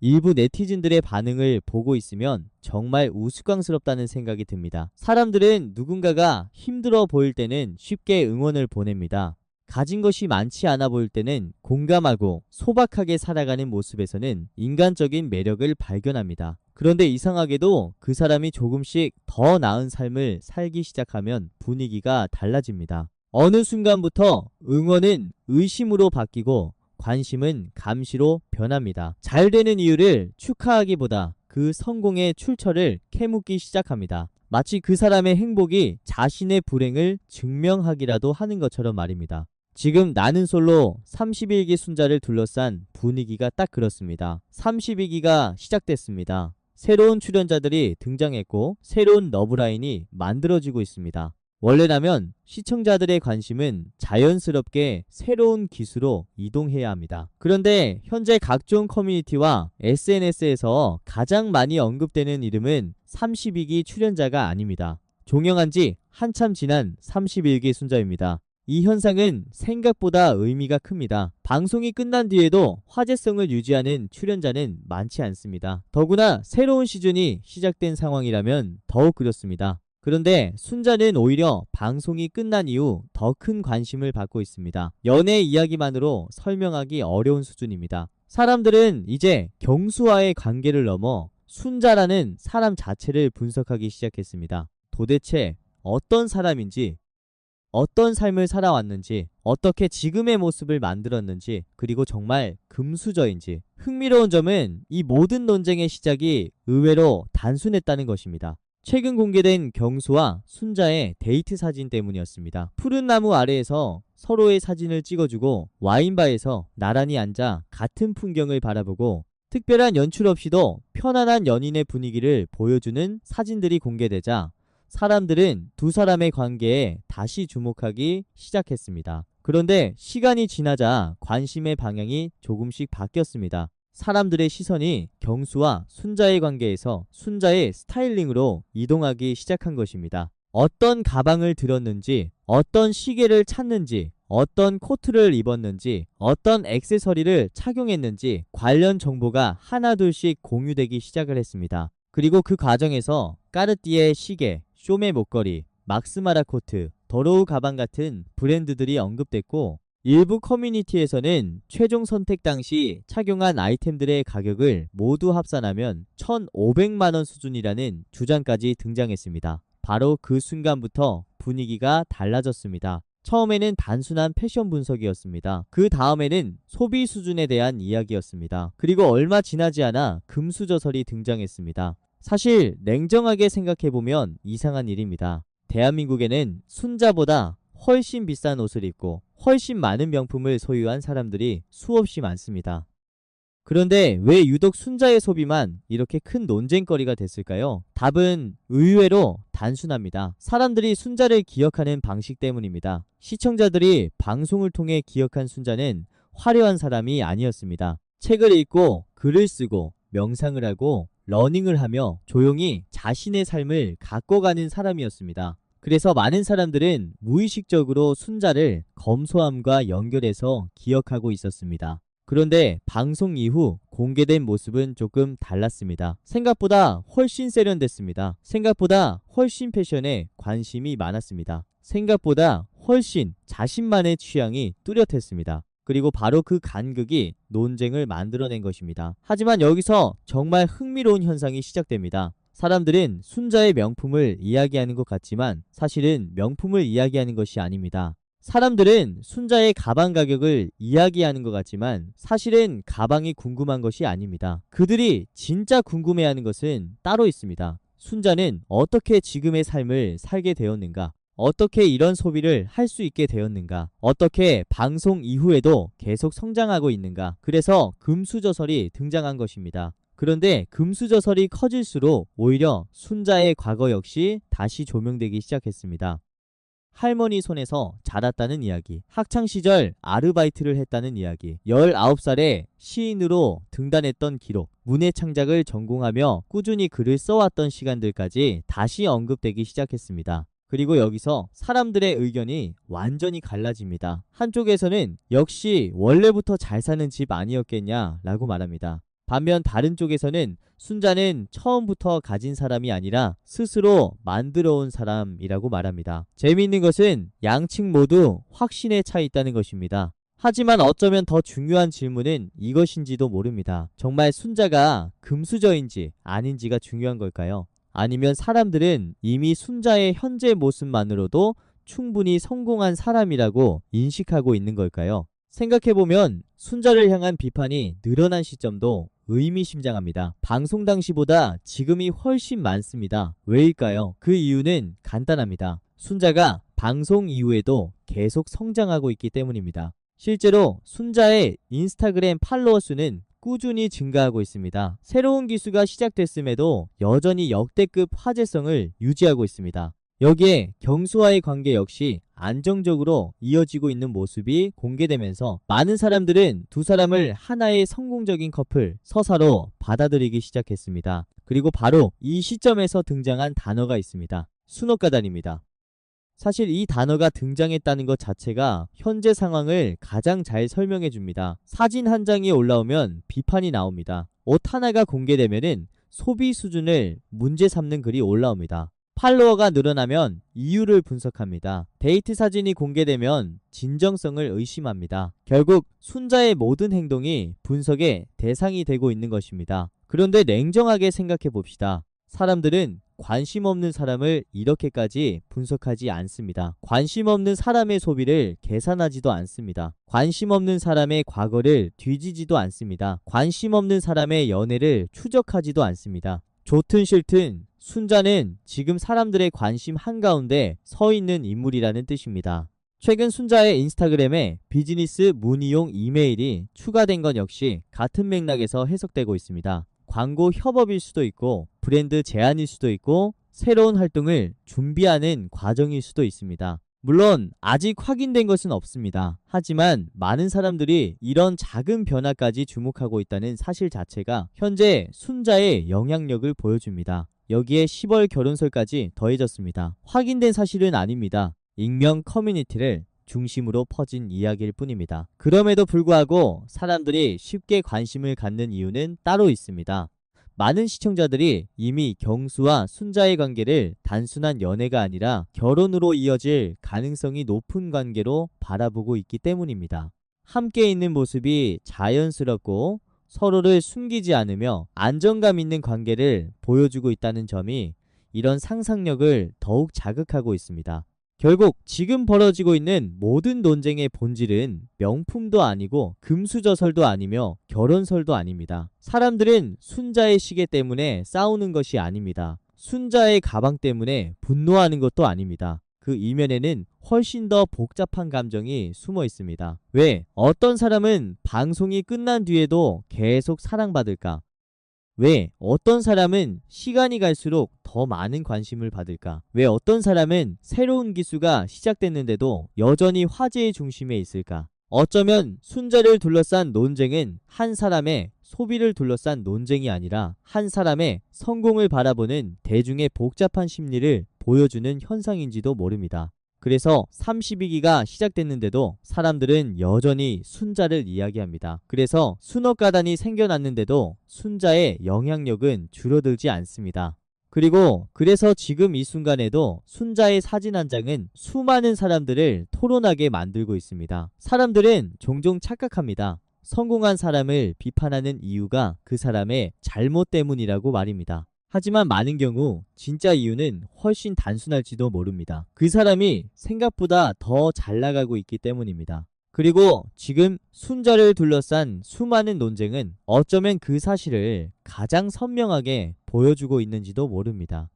일부 네티즌들의 반응을 보고 있으면 정말 우스꽝스럽다는 생각이 듭니다. 사람들은 누군가가 힘들어 보일 때는 쉽게 응원을 보냅니다. 가진 것이 많지 않아 보일 때는 공감하고 소박하게 살아가는 모습에서는 인간적인 매력을 발견합니다. 그런데 이상하게도 그 사람이 조금씩 더 나은 삶을 살기 시작하면 분위기가 달라집니다. 어느 순간부터 응원은 의심으로 바뀌고 관심은 감시로 변합니다. 잘 되는 이유를 축하하기보다 그 성공의 출처를 캐묻기 시작합니다. 마치 그 사람의 행복이 자신의 불행을 증명하기라도 하는 것처럼 말입니다. 지금 나는 솔로 31기 순자를 둘러싼 분위기가 딱 그렇습니다. 32기가 시작됐습니다. 새로운 출연자들이 등장했고 새로운 러브라인이 만들어지고 있습니다. 원래라면 시청자들의 관심은 자연스럽게 새로운 기수로 이동해야 합니다. 그런데 현재 각종 커뮤니티와 SNS에서 가장 많이 언급되는 이름은 32기 출연자가 아닙니다. 종영한 지 한참 지난 31기 순자입니다. 이 현상은 생각보다 의미가 큽니다. 방송이 끝난 뒤에도 화제성을 유지하는 출연자는 많지 않습니다. 더구나 새로운 시즌이 시작된 상황이라면 더욱 그렇습니다. 그런데 순자는 오히려 방송이 끝난 이후 더 큰 관심을 받고 있습니다. 연애 이야기만으로 설명하기 어려운 수준입니다. 사람들은 이제 경수와의 관계를 넘어 순자라는 사람 자체를 분석하기 시작했습니다. 도대체 어떤 사람인지, 어떤 삶을 살아왔는지, 어떻게 지금의 모습을 만들었는지, 그리고 정말 금수저인지. 흥미로운 점은 이 모든 논쟁의 시작이 의외로 단순했다는 것입니다. 최근 공개된 경수와 순자의 데이트 사진 때문이었습니다. 푸른 나무 아래에서 서로의 사진을 찍어주고 와인바에서 나란히 앉아 같은 풍경을 바라보고 특별한 연출 없이도 편안한 연인의 분위기를 보여주는 사진들이 공개되자 사람들은 두 사람의 관계에 다시 주목하기 시작했습니다. 그런데 시간이 지나자 관심의 방향이 조금씩 바뀌었습니다. 사람들의 시선이 경수와 순자의 관계에서 순자의 스타일링으로 이동하기 시작한 것입니다. 어떤 가방을 들었는지, 어떤 시계를 찼는지, 어떤 코트를 입었는지, 어떤 액세서리를 착용했는지 관련 정보가 하나둘씩 공유되기 시작을 했습니다. 그리고 그 과정에서 까르띠에 시계, 쇼메 목걸이, 막스마라 코트, 더로우 가방 같은 브랜드들이 언급됐고 일부 커뮤니티에서는 최종 선택 당시 착용한 아이템들의 가격을 모두 합산하면 1,500만원 수준이라는 주장까지 등장했습니다. 바로 그 순간부터 분위기가 달라졌습니다. 처음에는 단순한 패션 분석이었습니다. 그 다음에는 소비 수준에 대한 이야기였습니다. 그리고 얼마 지나지 않아 금수저설이 등장했습니다. 사실 냉정하게 생각해보면 이상한 일입니다. 대한민국에는 순자보다 훨씬 비싼 옷을 입고 훨씬 많은 명품을 소유한 사람들이 수없이 많습니다. 그런데 왜 유독 순자의 소비만 이렇게 큰 논쟁거리가 됐을까요? 답은 의외로 단순합니다. 사람들이 순자를 기억하는 방식 때문입니다. 시청자들이 방송을 통해 기억한 순자는 화려한 사람이 아니었습니다. 책을 읽고 글을 쓰고 명상을 하고 러닝을 하며 조용히 자신의 삶을 가꿔가는 사람이었습니다. 그래서 많은 사람들은 무의식적으로 순자를 검소함과 연결해서 기억하고 있었습니다. 그런데 방송 이후 공개된 모습은 조금 달랐습니다. 생각보다 훨씬 세련됐습니다. 생각보다 훨씬 패션에 관심이 많았습니다. 생각보다 훨씬 자신만의 취향이 뚜렷했습니다. 그리고 바로 그 간극이 논쟁을 만들어낸 것입니다. 하지만 여기서 정말 흥미로운 현상이 시작됩니다. 사람들은 순자의 명품을 이야기하는 것 같지만 사실은 명품을 이야기하는 것이 아닙니다. 사람들은 순자의 가방 가격을 이야기하는 것 같지만 사실은 가방이 궁금한 것이 아닙니다. 그들이 진짜 궁금해하는 것은 따로 있습니다. 순자는 어떻게 지금의 삶을 살게 되었는가? 어떻게 이런 소비를 할 수 있게 되었는가? 어떻게 방송 이후에도 계속 성장하고 있는가? 그래서 금수저설이 등장한 것입니다. 그런데 금수저설이 커질수록 오히려 순자의 과거 역시 다시 조명되기 시작했습니다. 할머니 손에서 자랐다는 이야기, 학창시절 아르바이트를 했다는 이야기, 19살에 시인으로 등단했던 기록, 문예 창작을 전공하며 꾸준히 글을 써왔던 시간들까지 다시 언급되기 시작했습니다. 그리고 여기서 사람들의 의견이 완전히 갈라집니다. 한쪽에서는 역시 원래부터 잘 사는 집 아니었겠냐 라고 말합니다. 반면 다른 쪽에서는 순자는 처음부터 가진 사람이 아니라 스스로 만들어 온 사람이라고 말합니다. 재미있는 것은 양측 모두 확신에 차 있다는 것입니다. 하지만 어쩌면 더 중요한 질문은 이것인지도 모릅니다. 정말 순자가 금수저인지 아닌지가 중요한 걸까요? 아니면 사람들은 이미 순자의 현재 모습만으로도 충분히 성공한 사람이라고 인식하고 있는 걸까요? 생각해보면 순자를 향한 비판이 늘어난 시점도 의미심장합니다. 방송 당시보다 지금이 훨씬 많습니다. 왜일까요? 그 이유는 간단합니다. 순자가 방송 이후에도 계속 성장하고 있기 때문입니다. 실제로 순자의 인스타그램 팔로워 수는 꾸준히 증가하고 있습니다. 새로운 기수가 시작됐음에도 여전히 역대급 화제성을 유지하고 있습니다. 여기에 경수와의 관계 역시 안정적으로 이어지고 있는 모습이 공개되면서 많은 사람들은 두 사람을 하나의 성공적인 커플, 서사로 받아들이기 시작했습니다. 그리고 바로 이 시점에서 등장한 단어가 있습니다. 순옥가단입니다. 사실 이 단어가 등장했다는 것 자체가 현재 상황을 가장 잘 설명해 줍니다. 사진 한 장이 올라오면 비판이 나옵니다. 옷 하나가 공개되면은 소비 수준을 문제 삼는 글이 올라옵니다. 팔로워가 늘어나면 이유를 분석합니다. 데이트 사진이 공개되면 진정성을 의심합니다. 결국 순자의 모든 행동이 분석의 대상이 되고 있는 것입니다. 그런데 냉정하게 생각해 봅시다. 사람들은 관심 없는 사람을 이렇게까지 분석하지 않습니다. 관심 없는 사람의 소비를 계산하지도 않습니다. 관심 없는 사람의 과거를 뒤지지도 않습니다. 관심 없는 사람의 연애를 추적하지도 않습니다. 좋든 싫든 순자는 지금 사람들의 관심 한가운데 서 있는 인물이라는 뜻입니다. 최근 순자의 인스타그램에 비즈니스 문의용 이메일이 추가된 건 역시 같은 맥락에서 해석되고 있습니다. 광고 협업일 수도 있고 브랜드 제안일 수도 있고 새로운 활동을 준비하는 과정일 수도 있습니다. 물론 아직 확인된 것은 없습니다. 하지만 많은 사람들이 이런 작은 변화까지 주목하고 있다는 사실 자체가 현재 순자의 영향력을 보여줍니다. 여기에 10월 결혼설까지 더해졌습니다. 확인된 사실은 아닙니다. 익명 커뮤니티를 중심으로 퍼진 이야기일 뿐입니다. 그럼에도 불구하고 사람들이 쉽게 관심을 갖는 이유는 따로 있습니다. 많은 시청자들이 이미 경수와 순자의 관계를 단순한 연애가 아니라 결혼으로 이어질 가능성이 높은 관계로 바라보고 있기 때문입니다. 함께 있는 모습이 자연스럽고 서로를 숨기지 않으며 안정감 있는 관계를 보여주고 있다는 점이 이런 상상력을 더욱 자극하고 있습니다. 결국 지금 벌어지고 있는 모든 논쟁의 본질은 명품도 아니고 금수저설도 아니며 결혼설도 아닙니다. 사람들은 순자의 시계 때문에 싸우는 것이 아닙니다. 순자의 가방 때문에 분노하는 것도 아닙니다. 그 이면에는 훨씬 더 복잡한 감정이 숨어 있습니다. 왜? 어떤 사람은 방송이 끝난 뒤에도 계속 사랑받을까? 왜 어떤 사람은 시간이 갈수록 더 많은 관심을 받을까? 왜 어떤 사람은 새로운 기수가 시작됐는데도 여전히 화제의 중심에 있을까? 어쩌면 순자를 둘러싼 논쟁은 한 사람의 소비를 둘러싼 논쟁이 아니라 한 사람의 성공을 바라보는 대중의 복잡한 심리를 보여주는 현상인지도 모릅니다. 그래서 32기가 시작됐는데도 사람들은 여전히 순자를 이야기합니다. 그래서 순옥가단이 생겨났는데도 순자의 영향력은 줄어들지 않습니다. 그래서 지금 이 순간에도 순자의 사진 한 장은 수많은 사람들을 토론하게 만들고 있습니다. 사람들은 종종 착각합니다. 성공한 사람을 비판하는 이유가 그 사람의 잘못 때문이라고 말입니다. 하지만 많은 경우 진짜 이유는 훨씬 단순할지도 모릅니다. 그 사람이 생각보다 더 잘 나가고 있기 때문입니다. 그리고 지금 순자를 둘러싼 수많은 논쟁은 어쩌면 그 사실을 가장 선명하게 보여주고 있는지도 모릅니다.